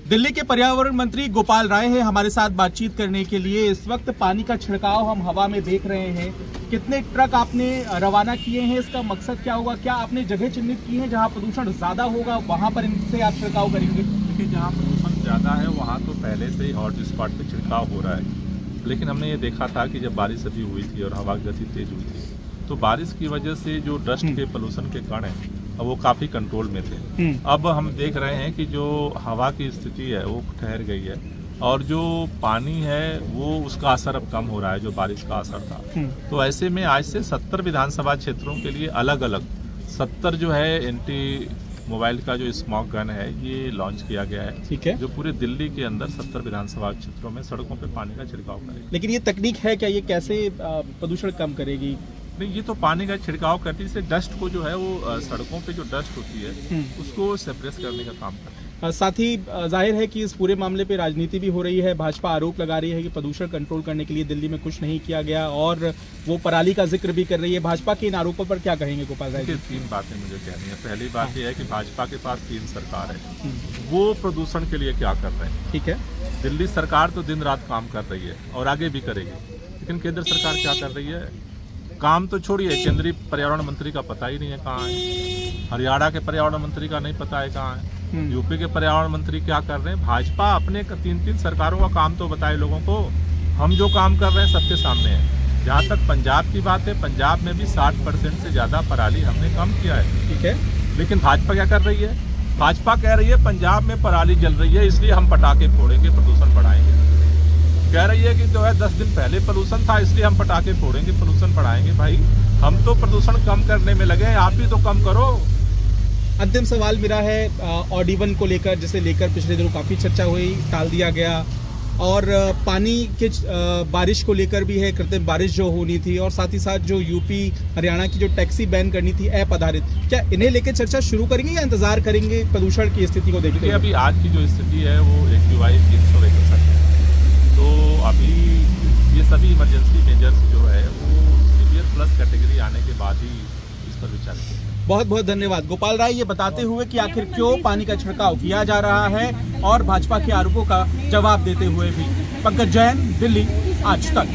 दिल्ली के पर्यावरण मंत्री गोपाल राय है हमारे साथ बातचीत करने के लिए। इस वक्त पानी का छिड़काव हम हवा में देख रहे हैं। कितने ट्रक आपने रवाना किए हैं, इसका मकसद क्या होगा? क्या आपने जगह चिन्हित की है जहां प्रदूषण ज्यादा होगा, वहां पर इनसे आप छिड़काव करेंगे? देखिए, जहाँ प्रदूषण ज़्यादा है वहाँ तो पहले से ही हॉट स्पॉट पे छिड़काव हो रहा है, लेकिन हमने ये देखा था कि जब बारिश अभी हुई थी और हवा की गति तेज हुई थी तो बारिश की वजह से जो डस्ट के पोल्यूशन के कण हैं वो काफ़ी कंट्रोल में थे। अब हम देख रहे हैं कि जो हवा की स्थिति है वो ठहर गई है और जो पानी है वो उसका असर अब कम हो रहा है, जो बारिश का असर था। तो ऐसे में आज से 70 विधानसभा क्षेत्रों के लिए अलग अलग 70 जो है एंटी मोबाइल का जो स्मॉग गन है ये लॉन्च किया गया है। ठीक है, जो पूरे दिल्ली के अंदर 70 विधानसभा क्षेत्रों में सड़कों पे पानी का छिड़काव करेगी। लेकिन ये तकनीक है क्या, ये कैसे प्रदूषण कम करेगी? नहीं, ये तो पानी का छिड़काव करती है, इससे डस्ट को जो है वो सड़कों पे जो डस्ट होती है उसको सेपरेट करने का काम करती है। साथ ही जाहिर है कि इस पूरे मामले पे राजनीति भी हो रही है। भाजपा आरोप लगा रही है कि प्रदूषण कंट्रोल करने के लिए दिल्ली में कुछ नहीं किया गया और वो पराली का जिक्र भी कर रही है। भाजपा के इन आरोपों पर क्या कहेंगे गोपाल राय जी? 3 बातें मुझे कहनी है। पहली बात यह है कि भाजपा के पास 3 सरकार है, वो प्रदूषण के लिए क्या कर रहे हैं। ठीक है, दिल्ली सरकार तो दिन रात काम कर रही है और आगे भी करेगी, लेकिन केंद्र सरकार क्या कर रही है? काम तो छोड़िए, केंद्रीय पर्यावरण मंत्री का पता ही नहीं है कहाँ है, हरियाणा के पर्यावरण मंत्री का नहीं पता है कहाँ है, यूपी के पर्यावरण मंत्री क्या कर रहे हैं। भाजपा अपने 3 सरकारों का काम तो बताए लोगों को। हम जो काम कर रहे हैं सबके सामने है। जहाँ तक पंजाब की बात है, पंजाब में भी 60% से ज़्यादा पराली हमने कम किया है। ठीक है, लेकिन भाजपा क्या कर रही है? भाजपा कह रही है पंजाब में पराली जल रही है इसलिए हम पटाखे फोड़ेंगे, प्रदूषण बढ़ाएंगे। कह रही है कि जो है 10 दिन पहले प्रदूषण था इसलिए हम पटाखे फोड़ेंगे, प्रदूषण बढ़ाएंगे। भाई, हम तो प्रदूषण कम करने में लगे हैं, आप ही तो कम करो। अंतिम सवाल मेरा है ऑडी-1 को लेकर, जिसे लेकर पिछले दिनों काफ़ी चर्चा हुई, टाल दिया गया, और पानी के बारिश को लेकर भी है, कृत्रिम बारिश जो होनी थी, और साथ ही साथ जो यूपी हरियाणा की जो टैक्सी बैन करनी थी ऐप आधारित, क्या इन्हें लेकर चर्चा शुरू करेंगे या इंतजार करेंगे प्रदूषण की स्थिति को देखते हुए? अभी आज की जो स्थिति है वो एक्यूआई 361 है, तो अभी ये सभी इमरजेंसी मेजर्स जो है वो सीवियर प्लस कैटेगरी आने के बाद ही इस पर विचार किया। बहुत बहुत धन्यवाद गोपाल राय, ये बताते हुए कि आखिर क्यों पानी का छिड़काव किया जा रहा है और भाजपा के आरोपों का जवाब देते हुए भी। पंकज जैन, दिल्ली आज तक।